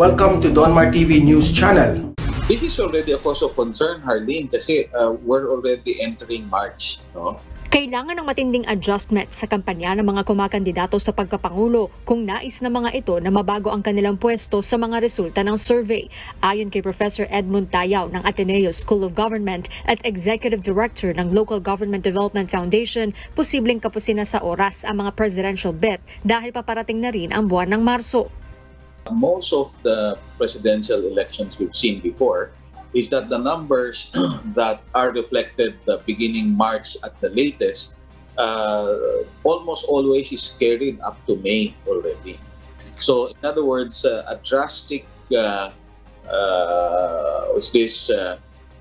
Welcome to Donmar TV News Channel. This is already a cause of concern, Harleen, kasi we're already entering March, no? Kailangan ng matinding adjustment sa kampanya ng mga kumakandidato sa pagkapangulo kung nais na mga ito na mabago ang kanilang pwesto sa mga resulta ng survey. Ayon kay Professor Edmund Tayaw ng Ateneo School of Government at Executive Director ng Local Government Development Foundation, posibleng kapusin na sa oras ang mga presidential bet dahil paparating na rin ang buwan ng Marso. Most of the presidential elections we've seen before is that the numbers that are reflected beginning March at the latest almost always is carried up to May already. So in other words, a drastic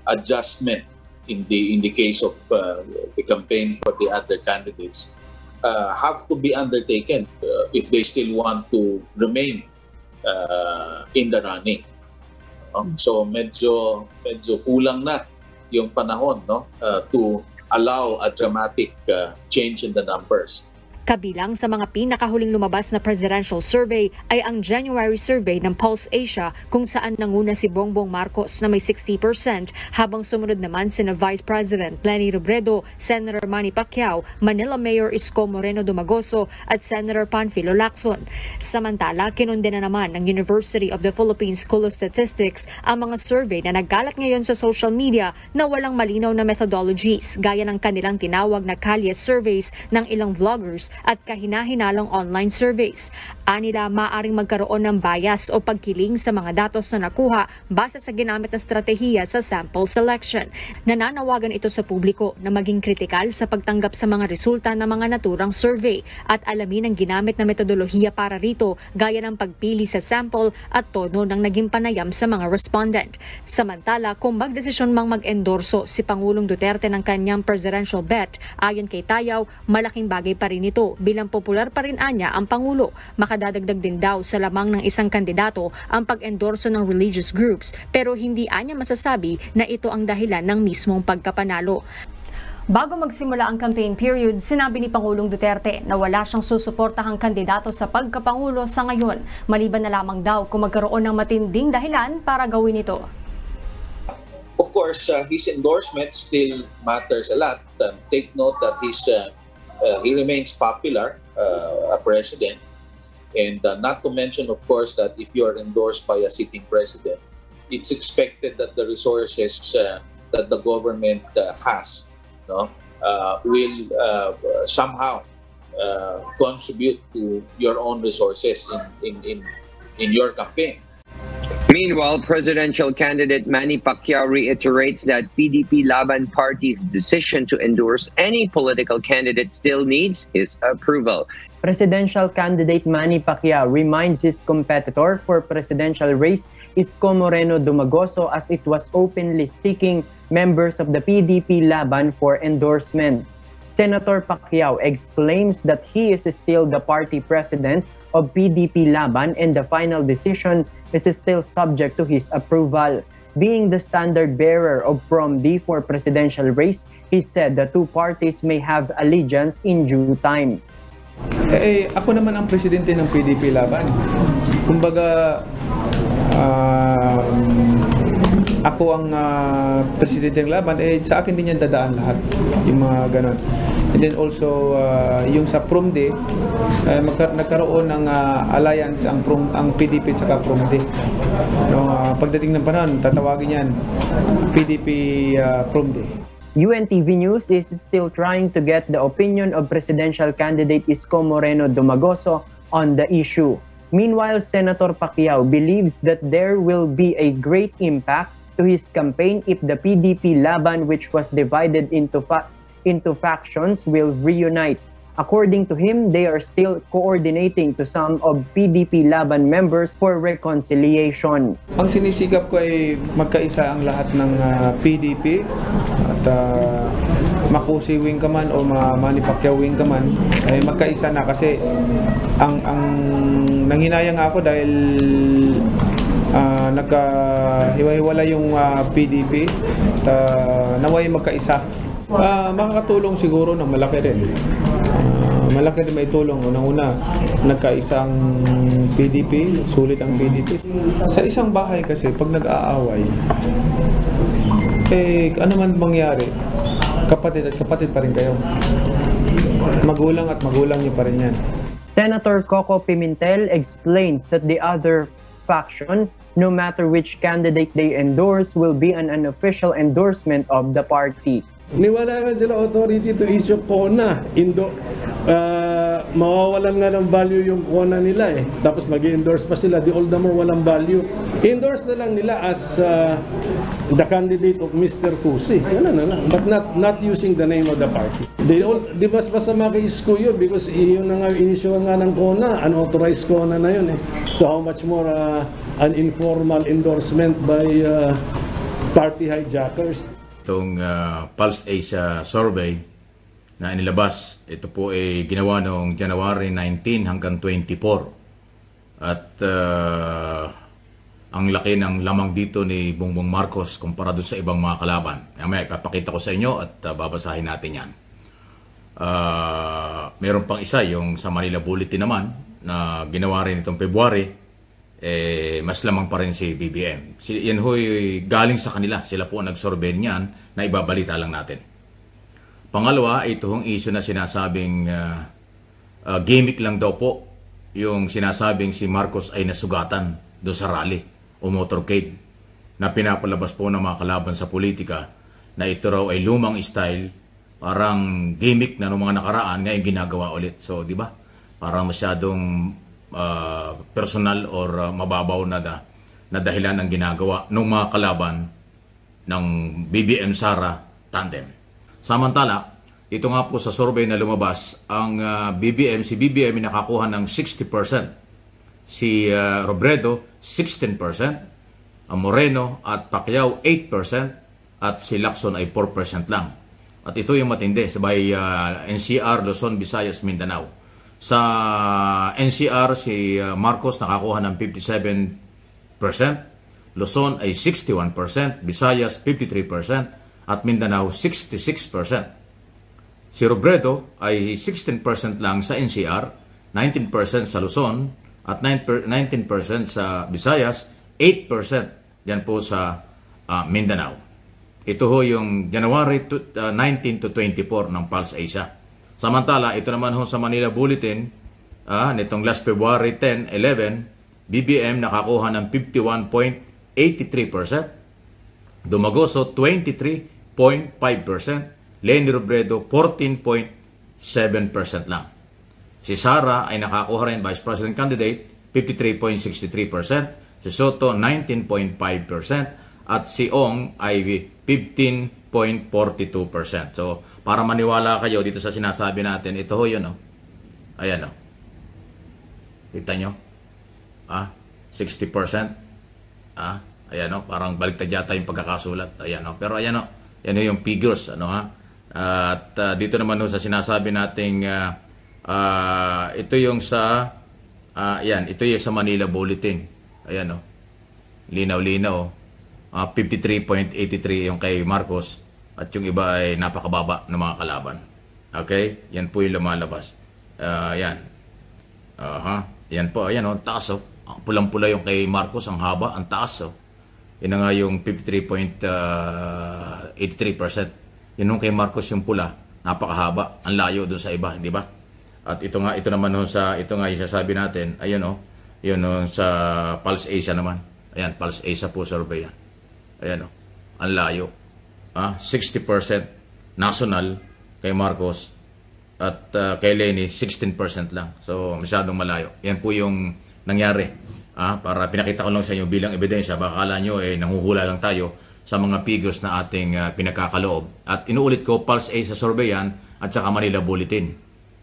adjustment in the case of the campaign for the other candidates have to be undertaken if they still want to remain in the running. So medyo kulang na yung panahon, no, to allow a dramatic change in the numbers. Kabilang sa mga pinakahuling lumabas na presidential survey ay ang January survey ng Pulse Asia kung saan nanguna si Bongbong Marcos na may 60% habang sumunod naman sina Vice President Leni Robredo, Senator Manny Pacquiao, Manila Mayor Isko Moreno Dumagoso at Senator Panfilo Lacson. Samantala, kinundena naman ng University of the Philippines School of Statistics ang mga survey na nagkalat ngayon sa social media na walang malinaw na methodologies gaya ng kanilang tinawag na kalye surveys ng ilang vloggers at kahina-hinalang online surveys. Anila maaring magkaroon ng bias o pagkiling sa mga datos na nakuha base sa ginamit na estratehiya sa sample selection. Nananawagan ito sa publiko na maging kritikal sa pagtanggap sa mga resulta ng mga naturang survey at alamin ang ginamit na metodolohiya para rito gaya ng pagpili sa sample at tono ng naging panayam sa mga respondent. Samantala, kung magdesisyon mang mag-endorso si Pangulong Duterte ng kanyang presidential bet, ayon kay Tayaw, malaking bagay pa rin ito bilang popular pa rin anya ang Pangulo. Makadadagdag din daw sa lamang ng isang kandidato ang pag-endorso ng religious groups pero hindi anya masasabi na ito ang dahilan ng mismong pagkapanalo. Bago magsimula ang campaign period, sinabi ni Pangulong Duterte na wala siyang susuportahang kandidato sa pagkapangulo sa ngayon, maliban na lamang daw kung magkaroon ng matinding dahilan para gawin ito. Of course, his endorsement still matters a lot. Take note that he remains popular, a president, and not to mention, of course, that if you are endorsed by a sitting president, it's expected that the resources that the government has, no, will somehow contribute to your own resources in your campaign. Meanwhile, presidential candidate Manny Pacquiao reiterates that PDP Laban Party's decision to endorse any political candidate still needs his approval. Presidential candidate Manny Pacquiao reminds his competitor for presidential race Isko Moreno Dumagoso as it was openly seeking members of the PDP Laban for endorsement. Senator Pacquiao explains that he is still the party president of PDP Laban and the final decision is still subject to his approval. Being the standard bearer of PROMD for presidential race, he said the two parties may have allegiance in due time. Ako naman ang presidente ng PDP Laban. Kumbaga, ako ang presidente ng laban, sa akin din yan dadaan lahat, yung mga ganon. And then also, yung sa PROMD, nagkaroon ng alliance ang PDP at saka PROMD. No, pagdating ng panahon, tatawagin yan PDP PROMD. UNTV News is still trying to get the opinion of presidential candidate Isko Moreno Dumagoso on the issue. Meanwhile, Senator Pacquiao believes that there will be a great impact to his campaign if the PDP Laban, which was divided into factions, will reunite. According to him, they are still coordinating to some of PDP Laban members for reconciliation. Ang sinisikap ko ay magkaisa ang lahat ng PDP at Makusi wing ka man o Manny Pacquiao wing ka man, ay magkaisa na kasi ang nanghinayang ako dahil nagkahiwa-hiwala yung PDP at naway magkaisa. Makakatulong siguro ng malaki rin. Malaki rin may tulong. Unang-una, nagkaisang PDP, sulit ang PDP. Sa isang bahay kasi, pag nag-aaway, ano man mangyari, kapatid at kapatid pa rin kayo. Magulang at magulang niyo pa rin yan. Senator Coco Pimentel explains that the other faction, no matter which candidate they endorse, will be an unofficial endorsement of the party. Niwala nga sila authority to issue CONA. Mawawalan nga ng value yung CONA nila eh. Tapos mag-endorse pa sila, di all the more walang value. Endorse na lang nila as the candidate of Mr. Tusi. Yan na lang. But not using the name of the party. Di ba masama kay Isko yun? Because yun na nga, inisyo nga ng CONA, unauthorized CONA na yun eh. So how much more an informal endorsement by party hijackers? Itong Pulse Asia survey na inilabas, ito po ay ginawa noong January 19 hanggang 24. At ang laki ng lamang dito ni Bongbong Marcos kumpara doon sa ibang mga kalaban. Mamaya ipapakita ko sa inyo at babasahin natin yan. Meron pang isa, yung sa Manila Bulletin naman, na ginawa rin itong February, mas lamang pa rin si BBM. Yan ho'y galing sa kanila. Sila po nag-survey niyan na ibabalita lang natin. Pangalawa, ito hong issue na sinasabing gimmick lang daw po yung sinasabing si Marcos ay nasugatan doon sa rally o motorcade na pinapalabas po ng mga kalaban sa politika na ito raw ay lumang style, parang gimmick na noong mga nakaraan ngayon ginagawa ulit. So, di ba? Parang masyadong personal or mababaw na dahilan ang ginagawa ng mga kalaban ng BBM Sara tandem. Samantala, ito nga po sa survey na lumabas, ang si BBM nakakuha ng 60%, si Robredo 16%, ang Moreno at Pacquiao 8%, at si Lacson ay 4% lang. At ito yung matindi, sabay NCR, Luzon, Visayas, Mindanao. Sa NCR, si Marcos nakakuha ng 57%, Luzon ay 61%, Visayas 53%, at Mindanao 66%. Si Robredo ay 16% lang sa NCR, 19% sa Luzon, at 19% sa Visayas, 8% yan po sa Mindanao. Ito ho yung January 19 to 24 ng Pulse Asia. Samantala, ito naman ho sa Manila Bulletin, nitong last February 10-11, BBM nakakuha ng 51.83%, Dumagoso 23.5%, Leni Robredo 14.7% lang. Si Sara ay nakakuha rin Vice President candidate 53.63%, si Soto 19.5%, at si Ong ay 15.42%. So, para maniwala kayo dito sa sinasabi natin, ito ho yun, ayan, kita nyo? 60%. Ayan, parang baliktad yata yung pagkakasulat. Ayan, pero ayan, yan yung figures, at dito naman sa sinasabi nating, ito yung sa, ito yung sa Manila Bulletin. Ayan, linaw-linaw. 53.83 yung kay Marcos, at yung iba ay napakababa ng mga kalaban. Okay? Yan po yung lumalabas. Yan. Yan po. Ayan, taas. Pulang-pula yung kay Marcos, ang haba, ang taas. Yan nga yung 53.83%. Yan yung kay Marcos yung pula, napakahaba. Ang layo doon sa iba, di ba? At ito naman ito nga yung sasabi natin. Ayun, yun sa Pulse Asia naman. Ayan, Pulse Asia po survey yan. Ayan, ang layo. 60% national kay Marcos, at kay Leni 16% lang. So masyadong malayo. Yan po yung nangyari. Para pinakita ko lang sa inyo bilang ebidensya, baka akala nyo nanghuhula lang tayo sa mga figures na ating pinagkakaloob. At inuulit ko, Pulse Asia survey yan, at saka Manila Bulletin.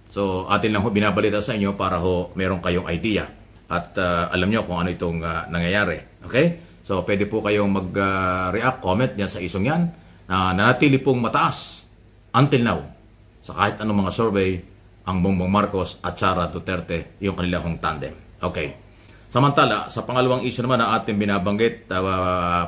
So atin lang binabalita sa inyo para meron kayong idea at alam nyo kung ano itong nangyayari. Okay? So pwede po kayong mag-react, comment yan sa isong yan, na nanatili pong mataas until now sa kahit anong mga survey ang Bongbong Marcos at Sara Duterte, yung kanilang tandem. Okay. Samantala, sa pangalawang issue naman na ating binabanggit,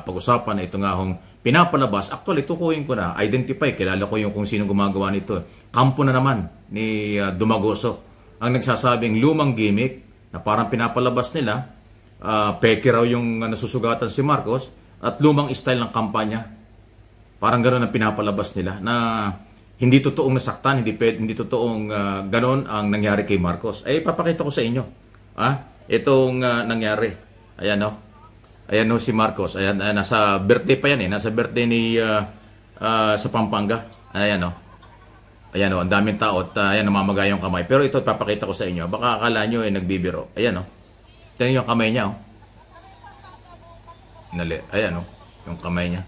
pag-usapan na ito nga pinapalabas. Actually, tukuyin ko na, identify, kilala ko yung kung sino gumagawa nito. Kampo na naman ni Dumagoso ang nagsasabing lumang gimmick na parang pinapalabas nila, peke raw yung nasusugatan si Marcos at lumang style ng kampanya. Parang gano'n ang pinapalabas nila na hindi totoong nasaktan, hindi totoong gano'n ang nangyari kay Marcos. Ay, papakita ko sa inyo. Itong nangyari. Ayan, no? Ayan, no, si Marcos. Ayan, nasa birthday pa yan, eh. Nasa birthday ni sa Pampanga. Ayan, no? Ayan, no, ang daming tao at ayan, namamaga yung kamay. Pero ito, papakita ko sa inyo. Baka akala nyo, nagbibiro. Ayan, no? Ito yung kamay niya, oh. Ayan, no? Yung kamay niya.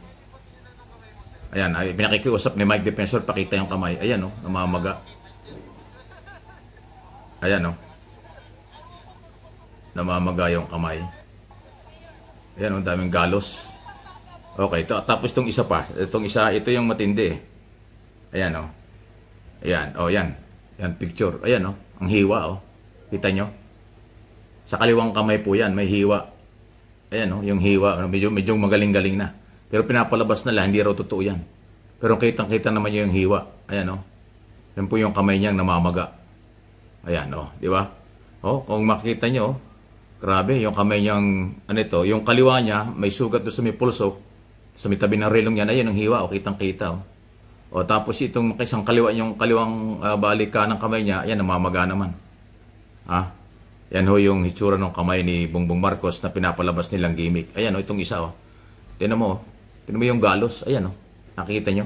Ayan, pinakikiusap ni Mike Defensor, pakita yung kamay. Ayan, no? Namamaga. Ayan, no? Namamaga yung kamay. Ayan, ang daming galos. Okay, tapos itong isa pa. Ito yung matindi, eh. Ayan, oh. Ayan, oh, yan. Yan, picture. Ayan, oh. Ang hiwa, oh. Kita nyo? Sa kaliwang kamay po yan, may hiwa. Ayan, oh, yung hiwa. Medyo magaling-galing na. Pero pinapalabas na lang, hindi raw totoo yan. Pero kitang-kita naman yung hiwa. Ayan, oh. Yan po yung kamay niyang namamaga. Ayan, oh. Di ba? Oh, kung makikita nyo, oh. Grabe, yung kamay niyang, yung kaliwa niya, may sugat doon sa may pulso, sa may tabi ng relong yan, ayun ang hiwa, o kitang-kita. O tapos itong isang yung kaliwang balika ng kamay niya, ayan, namamaga naman. Yan ho yung hitsura ng kamay ni Bongbong Marcos na pinapalabas nilang gimmick. Ayan, itong isa, oh. Tignan mo yung galos, ayan, oh. Nakikita nyo?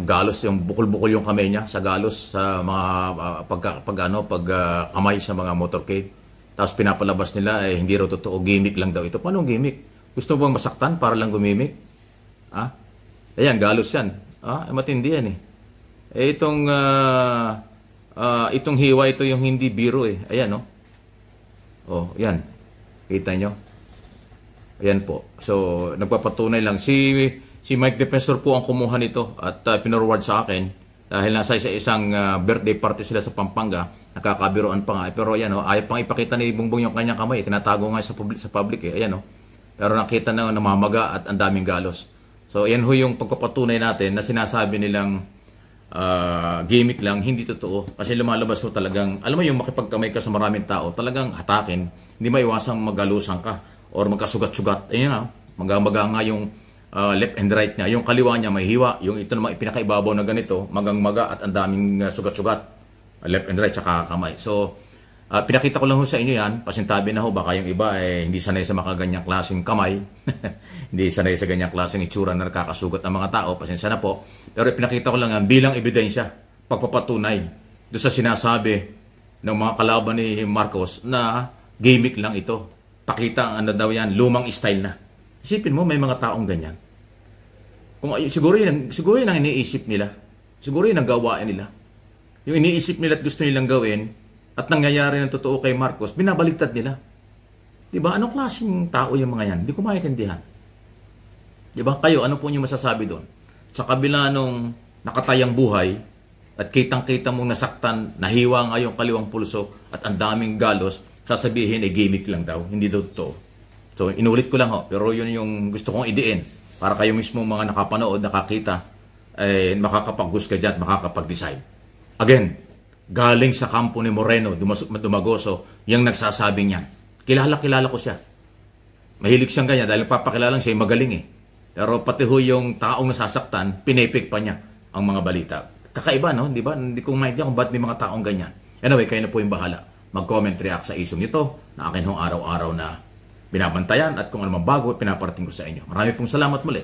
Galos, yung bukol-bukol yung kamay niya sa galos sa mga kamay sa mga motorcade. Tapos pinapalabas nila hindi raw totoo, gimmick lang daw ito. Paano gimmick? Gusto mo bang masaktan para lang gumimik? Ayan, galos yan. Matindi yan, eh. Itong hiwa ito yung hindi biro, eh. Ayan, no? Oh, yan. Kita nyo? Ayan po. So, nagpapatunay lang. Si Mike Defensor po ang kumuha nito at pinorward sa akin dahil nasa isang birthday party sila sa Pampanga, nakakabiroan pa nga. Pero ayan, ayaw pang ipakita ni Bongbong yung kanyang kamay, tinatago nga sa public, eh. Ayan, pero nakita na namamaga at ang daming galos. So ayan ho yung pagpapatunay natin na sinasabi nilang gimmick lang, hindi totoo. Kasi lumalabas ho talagang, alam mo yung makipagkamay ka sa maraming tao, talagang hatakin, hindi maiwasang magalusan ka or magkasugat-sugat. Ayan, magamaga nga yung left and right niya. Yung kaliwa niya may hiwa. Yung ito naman pinakaibabaw na ganito, magang-maga at ang daming sugat-sugat. Left and right, tsaka kamay. So, pinakita ko lang ho sa inyo yan. Pasintabi na ho, baka yung iba hindi sanay sa makaganyang klaseng kamay. Hindi sanay sa ganyang klaseng itsura na nakakasugat ng mga tao. Pasensya na po. Pero pinakita ko lang yan bilang ebidensya, pagpapatunay doon sa sinasabi ng mga kalaban ni Marcos na gimmick lang ito. Pakita ang daw yan, lumang style na. Isipin mo, may mga taong ganyan. Siguro yun ang iniisip nila. Siguro yun ang gawain nila. Yung iniisip nila at gusto nilang gawin at nangyayari ng totoo kay Marcos, binabaliktad nila. Diba? Anong klaseng tao yung mga yan? Hindi ko maintindihan. Diba? Kayo, ano po yung masasabi doon? Sa kabila nung nakatayang buhay at kitang-kita mong nasaktan, nahiwa nga yung kaliwang pulso at ang daming galos, sasabihin gimmick lang daw. Hindi daw totoo. So, inulit ko lang ho, pero yun yung gusto kong idiin para kayo mismo mga nakapanood, nakakita, makakapag-husga dyan, makakapag-decide. Again, galing sa kampo ni Moreno, Dumagoso, yung nagsasabing yan. Kilala ko siya. Mahilig siyang ganyan dahil papakilalang siya magaling, eh. Pero pati ho yung taong nasasaktan, pinipik pa niya ang mga balita. Kakaiba, no? Di ba? Hindi ko maintindihan kung ba't may mga taong ganyan. Anyway, kayo na po yung bahala. Mag-comment, react sa isyong ito na akin hong araw-araw na binabantayan at kung ano man bago, pinaparating ko sa inyo. Marami pong salamat muli.